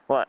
What?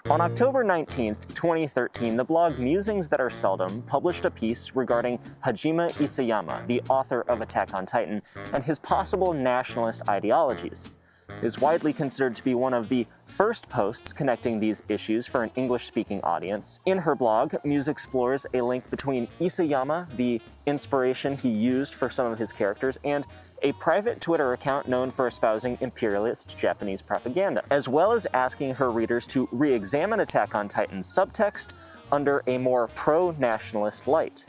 On October 19th, 2013, the blog Musings That Are Seldom published a piece regarding Hajime Isayama, the author of Attack on Titan, and his possible nationalist ideologies. It is widely considered to be one of the first posts connecting these issues for an English-speaking audience. In her blog, Muse explores a link between Isayama, the inspiration he used for some of his characters, and a private Twitter account known for espousing imperialist Japanese propaganda, as well as asking her readers to re-examine Attack on Titan's subtext under a more pro-nationalist light.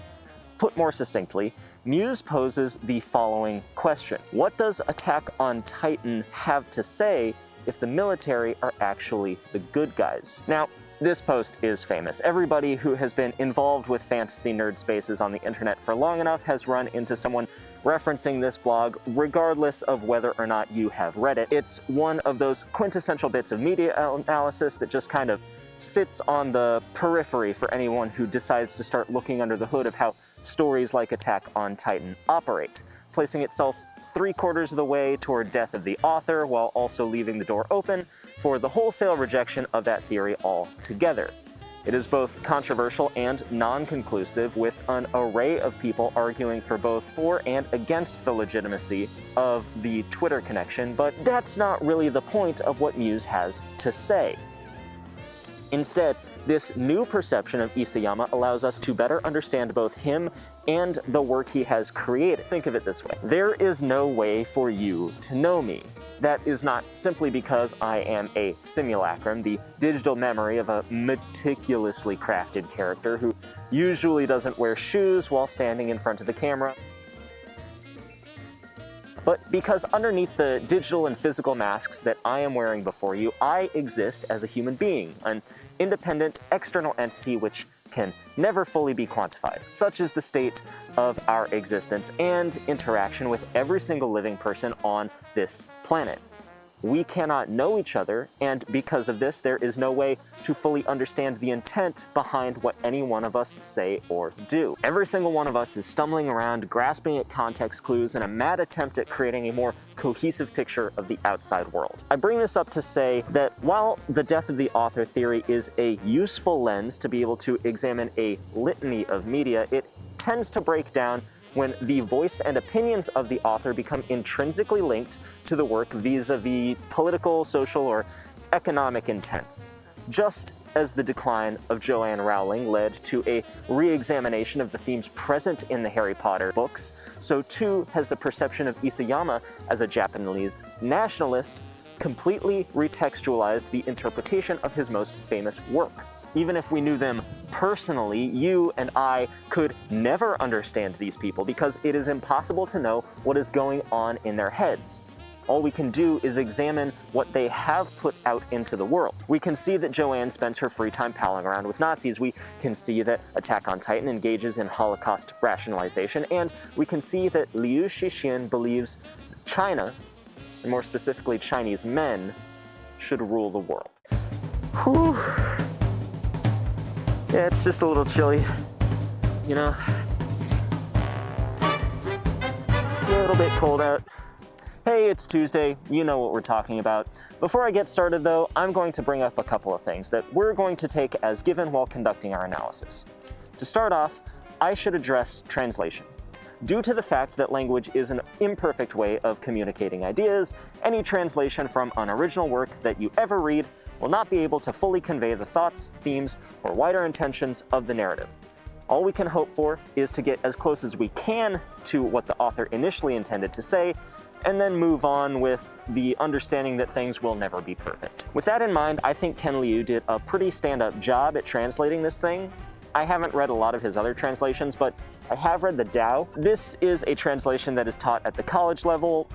Put more succinctly, Muse poses the following question: what does Attack on Titan have to say if the military are actually the good guys? Now, this post is famous. Everybody who has been involved with fantasy nerd spaces on the internet for long enough has run into someone referencing this blog, regardless of whether or not you have read it. It's one of those quintessential bits of media analysis that just kind of sits on the periphery for anyone who decides to start looking under the hood of how stories like Attack on Titan operate, placing itself 3/4 of the way toward death of the author while also leaving the door open for the wholesale rejection of that theory altogether. It is both controversial and non-conclusive, with an array of people arguing for both for and against the legitimacy of the Twitter connection, but that's not really the point of what Muse has to say. Instead, this new perception of Isayama allows us to better understand both him and the work he has created. Think of it this way: there is no way for you to know me. That is not simply because I am a simulacrum, the digital memory of a meticulously crafted character who usually doesn't wear shoes while standing in front of the camera, but because underneath the digital and physical masks that I am wearing before you, I exist as a human being, an independent external entity which can never fully be quantified. Such is the state of our existence and interaction with every single living person on this planet. We cannot know each other, and because of this, there is no way to fully understand the intent behind what any one of us say or do. Every single one of us is stumbling around, grasping at context clues in a mad attempt at creating a more cohesive picture of the outside world. I bring this up to say that while the death of the author theory is a useful lens to be able to examine a litany of media, it tends to break down when the voice and opinions of the author become intrinsically linked to the work vis-a-vis political, social, or economic intents. Just as the decline of Joanne Rowling led to a re-examination of the themes present in the Harry Potter books, so too has the perception of Isayama as a Japanese nationalist completely retextualized the interpretation of his most famous work. Even if we knew them personally, you and I could never understand these people because it is impossible to know what is going on in their heads. All we can do is examine what they have put out into the world. We can see that Joanne spends her free time palling around with Nazis. We can see that Attack on Titan engages in Holocaust rationalization. And we can see that Liu Cixin believes China, and more specifically Chinese men, should rule the world. Whew. Yeah, it's just a little chilly, you know, a little bit cold out. Hey, it's Tuesday, you know what we're talking about. Before I get started though, I'm going to bring up a couple of things that we're going to take as given while conducting our analysis. To start off, I should address translation. Due to the fact that language is an imperfect way of communicating ideas, any translation from an original work that you ever read will not be able to fully convey the thoughts, themes, or wider intentions of the narrative. All we can hope for is to get as close as we can to what the author initially intended to say, and then move on with the understanding that things will never be perfect. With that in mind, I think Ken Liu did a pretty stand-up job at translating this thing. I haven't read a lot of his other translations, but I have read the Douse. This is a translation that is taught at the college level.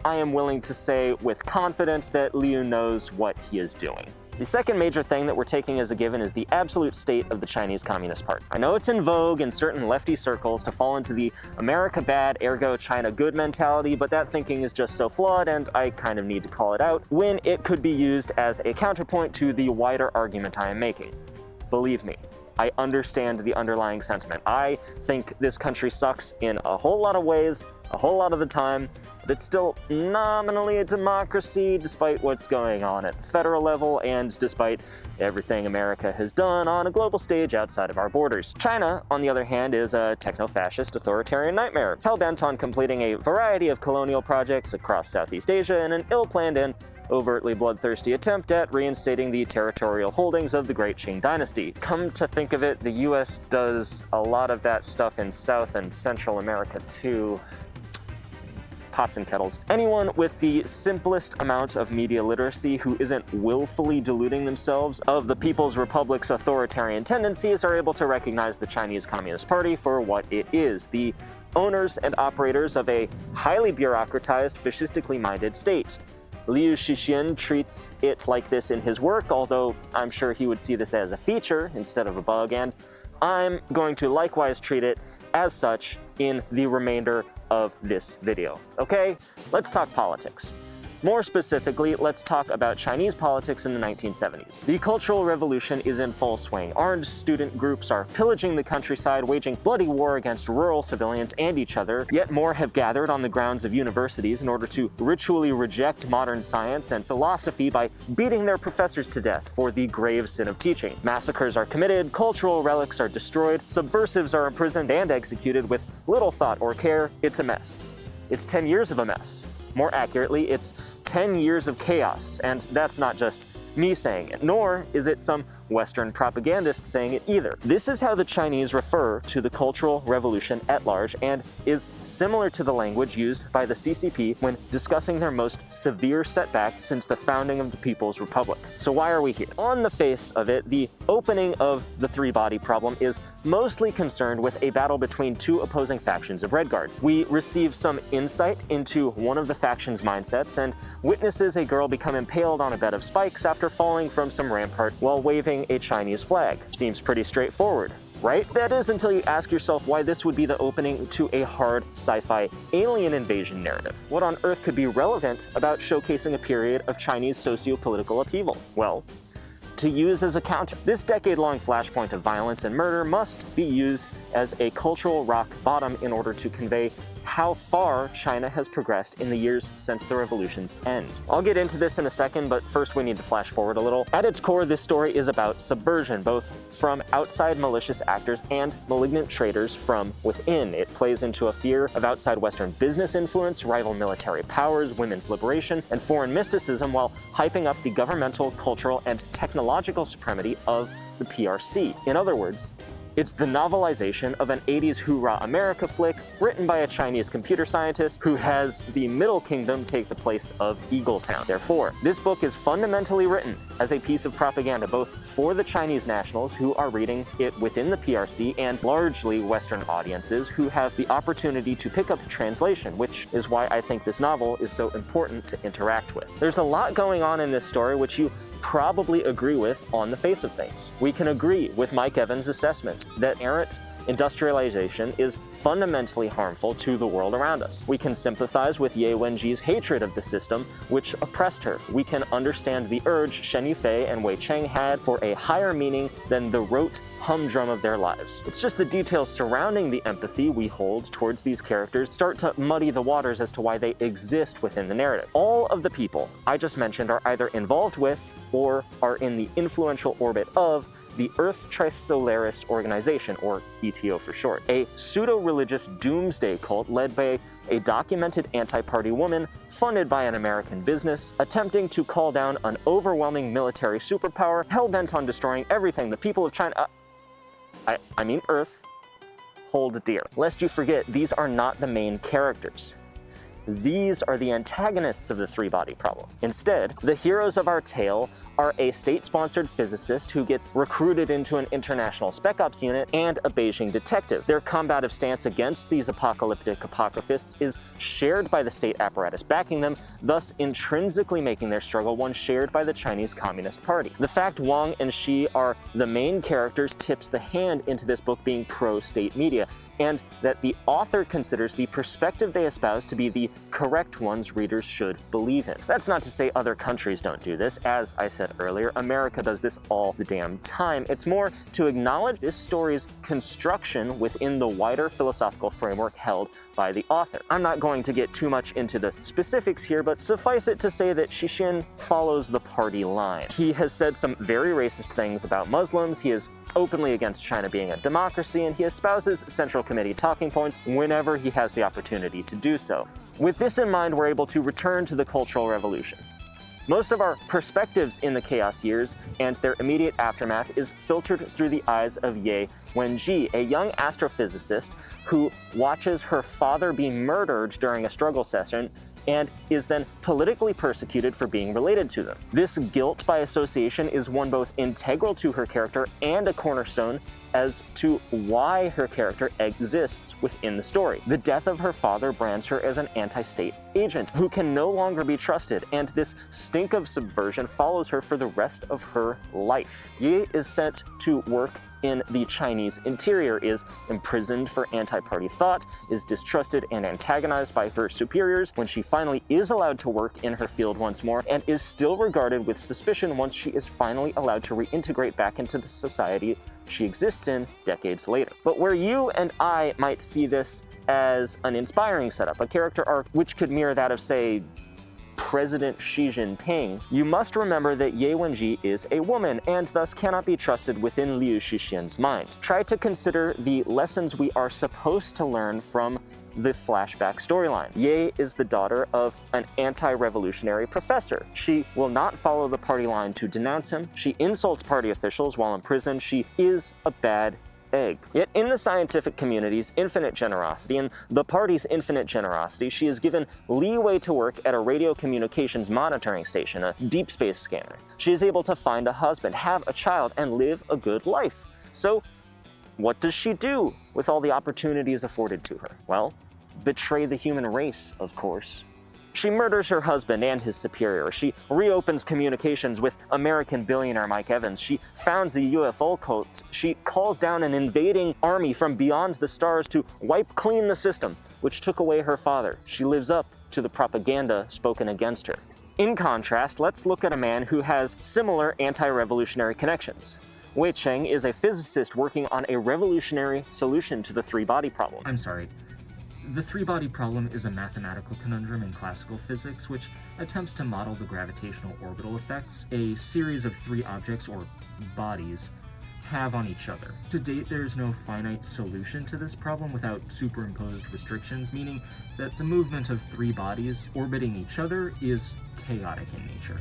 I am willing to say with confidence that Liu knows what he is doing. The second major thing that we're taking as a given is the absolute state of the Chinese Communist Party. I know it's in vogue in certain lefty circles to fall into the America bad, ergo China good mentality, but that thinking is just so flawed, and I kind of need to call it out, when it could be used as a counterpoint to the wider argument I am making. Believe me, I understand the underlying sentiment. I think this country sucks in a whole lot of ways. a whole lot of the time, but it's still nominally a democracy despite what's going on at the federal level and despite everything America has done on a global stage outside of our borders. China, on the other hand, is a techno-fascist authoritarian nightmare, hell-bent on completing a variety of colonial projects across Southeast Asia in an ill-planned and overtly bloodthirsty attempt at reinstating the territorial holdings of the Great Xing dynasty. Come to think of it, the US does a lot of that stuff in South and Central America too. Pots and kettles. Anyone with the simplest amount of media literacy who isn't willfully deluding themselves of the People's Republic's authoritarian tendencies are able to recognize the Chinese Communist Party for what it is, the owners and operators of a highly bureaucratized, fascistically minded state. Liu Shixian treats it like this in his work, although I'm sure he would see this as a feature instead of a bug, and I'm going to likewise treat it as such in the remainder of this video. Okay, let's talk politics. More specifically, let's talk about Chinese politics in the 1970s. The Cultural Revolution is in full swing. Armed student groups are pillaging the countryside, waging bloody war against rural civilians and each other. Yet more have gathered on the grounds of universities in order to ritually reject modern science and philosophy by beating their professors to death for the grave sin of teaching. Massacres are committed, cultural relics are destroyed, subversives are imprisoned and executed with little thought or care. It's a mess. It's 10 years of a mess. More accurately, it's 10 years of chaos, and that's not just me saying it, nor is it some Western propagandist saying it either. This is how the Chinese refer to the Cultural Revolution at large, and is similar to the language used by the CCP when discussing their most severe setback since the founding of the People's Republic. So why are we here? On the face of it, the opening of the three-body problem is mostly concerned with a battle between two opposing factions of Red Guards. We receive some insight into one of the faction's mindsets and witnesses a girl become impaled on a bed of spikes after falling from some ramparts while waving a Chinese flag. Seems pretty straightforward, right? That is until you ask yourself why this would be the opening to a hard sci-fi alien invasion narrative. What on earth could be relevant about showcasing a period of Chinese socio-political upheaval? Well, to use as a counter. This decade-long flashpoint of violence and murder must be used as a cultural rock bottom in order to convey how far China has progressed in the years since the revolution's end. I'll get into this in a second, but first we need to flash forward a little. At its core, this story is about subversion, both from outside malicious actors and malignant traitors from within. It plays into a fear of outside Western business influence, rival military powers, women's liberation, and foreign mysticism while hyping up the governmental, cultural, and technological supremacy of the PRC. In other words, it's the novelization of an 80s Hoorah America flick written by a Chinese computer scientist who has the Middle Kingdom take the place of Eagletown. Therefore, this book is fundamentally written as a piece of propaganda both for the Chinese nationals who are reading it within the PRC and largely Western audiences who have the opportunity to pick up the translation, which is why I think this novel is so important to interact with. There's a lot going on in this story which you probably agree with on the face of things. We can agree with Mike Evans' assessment that errant industrialization is fundamentally harmful to the world around us. We can sympathize with Ye Wenji's hatred of the system which oppressed her. We can understand the urge Shen Yufei and Wei Cheng had for a higher meaning than the rote humdrum of their lives. It's just the details surrounding the empathy we hold towards these characters start to muddy the waters as to why they exist within the narrative. All of the people I just mentioned are either involved with or are in the influential orbit of the Earth Trisolaris Organization, or ETO for short, a pseudo-religious doomsday cult led by a documented anti-party woman funded by an American business, attempting to call down an overwhelming military superpower hell-bent on destroying everything the people of China, I mean Earth, hold dear. Lest you forget, these are not the main characters. These are the antagonists of the three-body problem. Instead, the heroes of our tale are a state-sponsored physicist who gets recruited into an international spec ops unit and a Beijing detective. Their combative stance against these apocalyptic apocryphists is shared by the state apparatus backing them, thus intrinsically making their struggle one shared by the Chinese Communist Party. The fact Wang and Xi are the main characters tips the hand into this book being pro-state media, and that the author considers the perspective they espouse to be the correct ones readers should believe in. That's not to say other countries don't do this. As I said said earlier, America does this all the damn time. It's more to acknowledge this story's construction within the wider philosophical framework held by the author. I'm not going to get too much into the specifics here, but suffice it to say that Shishin follows the party line. He has said some very racist things about Muslims, he is openly against China being a democracy, and he espouses Central Committee talking points whenever he has the opportunity to do so. With this in mind, we're able to return to the Cultural Revolution. Most of our perspectives in the Chaos Years and their immediate aftermath is filtered through the eyes of Ye Wenji, a young astrophysicist who watches her father be murdered during a struggle session and is then politically persecuted for being related to them. This guilt by association is one both integral to her character and a cornerstone as to why her character exists within the story. The death of her father brands her as an anti-state agent who can no longer be trusted, and this stink of subversion follows her for the rest of her life. Ye is sent to work in the Chinese interior, is imprisoned for anti-party thought, is distrusted and antagonized by her superiors when she finally is allowed to work in her field once more, and is still regarded with suspicion once she is finally allowed to reintegrate back into the society she exists in decades later. But where you and I might see this as an inspiring setup, a character arc which could mirror that of, say, President Xi Jinping, you must remember that Ye Wenji is a woman and thus cannot be trusted within Liu Shixin's mind. Try to consider the lessons we are supposed to learn from the flashback storyline. Ye is the daughter of an anti-revolutionary professor. She will not follow the party line to denounce him. She insults party officials while in prison. She is a bad egg. Yet in the scientific community's infinite generosity and the party's infinite generosity, she is given leeway to work at a radio communications monitoring station, a deep space scanner. She is able to find a husband, have a child, and live a good life. So what does she do with all the opportunities afforded to her? Well, betray the human race, of course. She murders her husband and his superior. She reopens communications with American billionaire Mike Evans. She founds the UFO cult. She calls down an invading army from beyond the stars to wipe clean the system, which took away her father. She lives up to the propaganda spoken against her. In contrast, let's look at a man who has similar anti-revolutionary connections. Wei Cheng is a physicist working on a revolutionary solution to the three-body problem. I'm sorry. The three-body problem is a mathematical conundrum in classical physics which attempts to model the gravitational orbital effects a series of three objects, or bodies, have on each other. To date, there is no finite solution to this problem without superimposed restrictions, meaning that the movement of three bodies orbiting each other is chaotic in nature.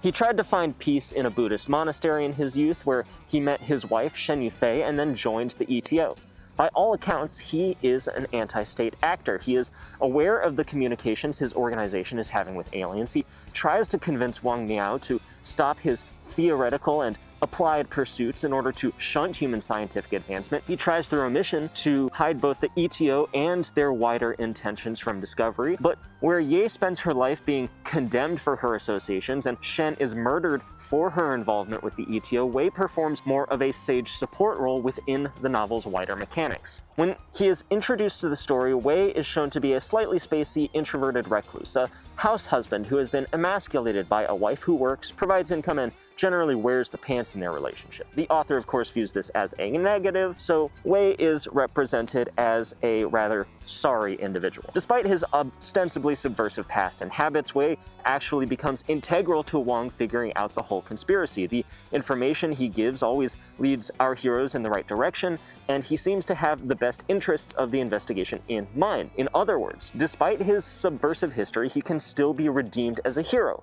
He tried to find peace in a Buddhist monastery in his youth, where he met his wife, Shen Yufei, and then joined the ETO. By all accounts, he is an anti-state actor. He is aware of the communications his organization is having with aliens. He tries to convince Wang Miao to stop his theoretical and applied pursuits in order to shunt human scientific advancement. He tries through omission to hide both the ETO and their wider intentions from discovery. But where Ye spends her life being condemned for her associations and Shen is murdered for her involvement with the ETO, Wei performs more of a sage support role within the novel's wider mechanics. When he is introduced to the story, Wei is shown to be a slightly spacey, introverted recluse, a house husband who has been emasculated by a wife who works, provides income, and generally wears the pants in their relationship. The author, of course, views this as a negative, so Wei is represented as a rather sorry individual. Despite his ostensibly subversive past and habits, Wei actually becomes integral to Wang figuring out the whole conspiracy. The information he gives always leads our heroes in the right direction, and he seems to have the best interests of the investigation in mind. In other words, despite his subversive history, he can still be redeemed as a hero.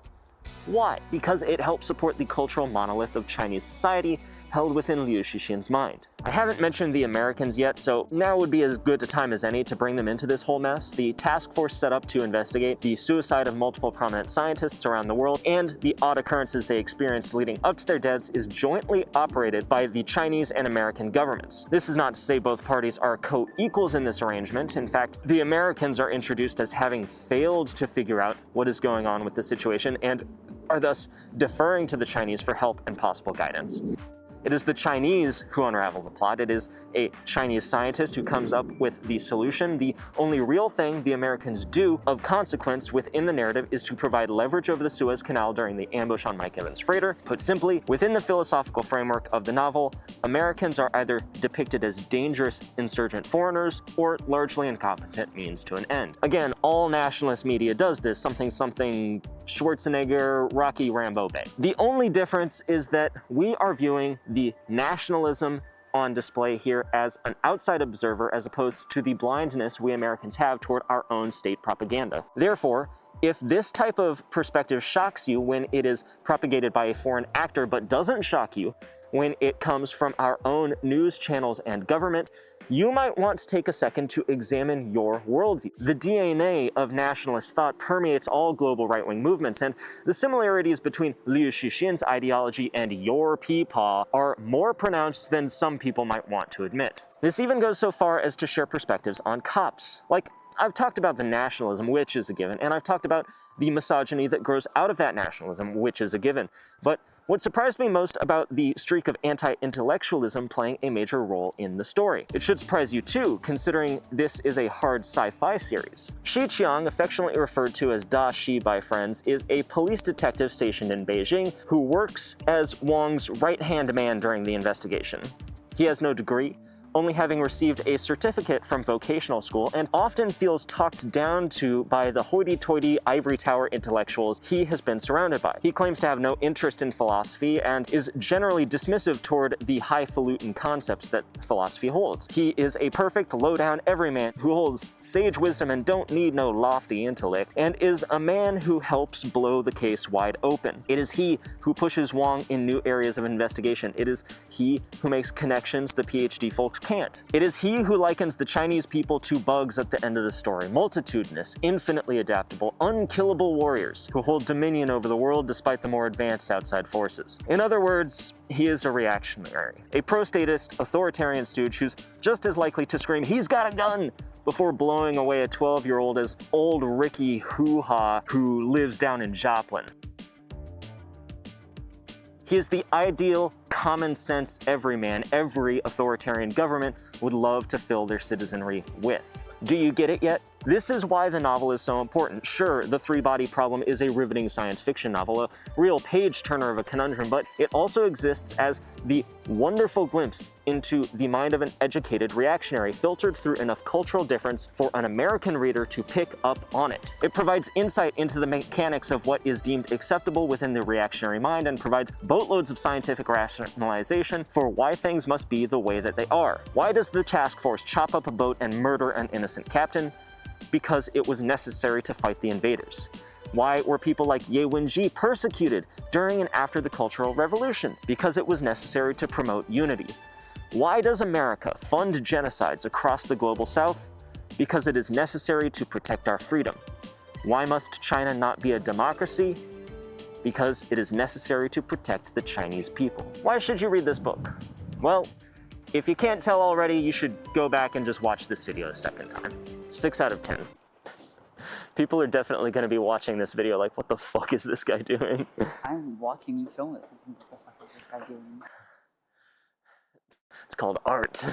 Why? Because it helps support the cultural monolith of Chinese society held within Liu Shixin's mind. I haven't mentioned the Americans yet, so now would be as good a time as any to bring them into this whole mess. The task force set up to investigate the suicide of multiple prominent scientists around the world and the odd occurrences they experienced leading up to their deaths is jointly operated by the Chinese and American governments. This is not to say both parties are co-equals in this arrangement. In fact, the Americans are introduced as having failed to figure out what is going on with the situation and are thus deferring to the Chinese for help and possible guidance. It is the Chinese who unravel the plot. It is a Chinese scientist who comes up with the solution. The only real thing the Americans do of consequence within the narrative is to provide leverage over the Suez Canal during the ambush on Mike Evans' freighter. Put simply, within the philosophical framework of the novel, Americans are either depicted as dangerous insurgent foreigners or largely incompetent means to an end. Again, all nationalist media does this, something Schwarzenegger, Rocky, Rambo Bay. The only difference is that we are viewing the nationalism on display here as an outside observer as opposed to the blindness we Americans have toward our own state propaganda. Therefore, if this type of perspective shocks you when it is propagated by a foreign actor but doesn't shock you when it comes from our own news channels and government, you might want to take a second to examine your worldview. The DNA of nationalist thought permeates all global right-wing movements, and the similarities between Liu Xixin's ideology and your peepaw are more pronounced than some people might want to admit. This even goes so far as to share perspectives on cops. Like, I've talked about the nationalism, which is a given, and I've talked about the misogyny that grows out of that nationalism, which is a given. But what surprised me most about the streak of anti-intellectualism playing a major role in the story. It should surprise you too, considering this is a hard sci-fi series. Shi Qiang, affectionately referred to as Da Shi by friends, is a police detective stationed in Beijing who works as Wang's right-hand man during the investigation. He has no degree, only having received a certificate from vocational school, and often feels talked down to by the hoity-toity ivory tower intellectuals he has been surrounded by. He claims to have no interest in philosophy and is generally dismissive toward the highfalutin concepts that philosophy holds. He is a perfect low-down everyman who holds sage wisdom and don't need no lofty intellect, and is a man who helps blow the case wide open. It is he who pushes Wang in new areas of investigation. It is he who makes connections the PhD folks can't. It is he who likens the Chinese people to bugs at the end of the story, multitudinous, infinitely adaptable, unkillable warriors who hold dominion over the world despite the more advanced outside forces. In other words, he is a reactionary, a pro-statist, authoritarian stooge who's just as likely to scream, "He's got a gun!" before blowing away a 12-year-old as old Ricky Hoo-Ha who lives down in Joplin. He is the ideal, common-sense everyman every authoritarian government would love to fill their citizenry with. Do you get it yet? This is why the novel is so important. Sure, The Three-Body Problem is a riveting science fiction novel, a real page-turner of a conundrum, but it also exists as the wonderful glimpse into the mind of an educated reactionary, filtered through enough cultural difference for an American reader to pick up on it. It provides insight into the mechanics of what is deemed acceptable within the reactionary mind and provides boatloads of scientific rationalization for why things must be the way that they are. Why does the task force chop up a boat and murder an innocent captain? Because it was necessary to fight the invaders. Why were people like Ye Wenji persecuted during and after the Cultural Revolution? Because it was necessary to promote unity. Why does America fund genocides across the global south? Because it is necessary to protect our freedom. Why must China not be a democracy? Because it is necessary to protect the Chinese people. Why should you read this book? Well, if you can't tell already, you should go back and just watch this video a second time. 6 out of 10. People are definitely going to be watching this video like, what the fuck is this guy doing? I'm watching you film it. What the fuck is this guy doing? It's called art.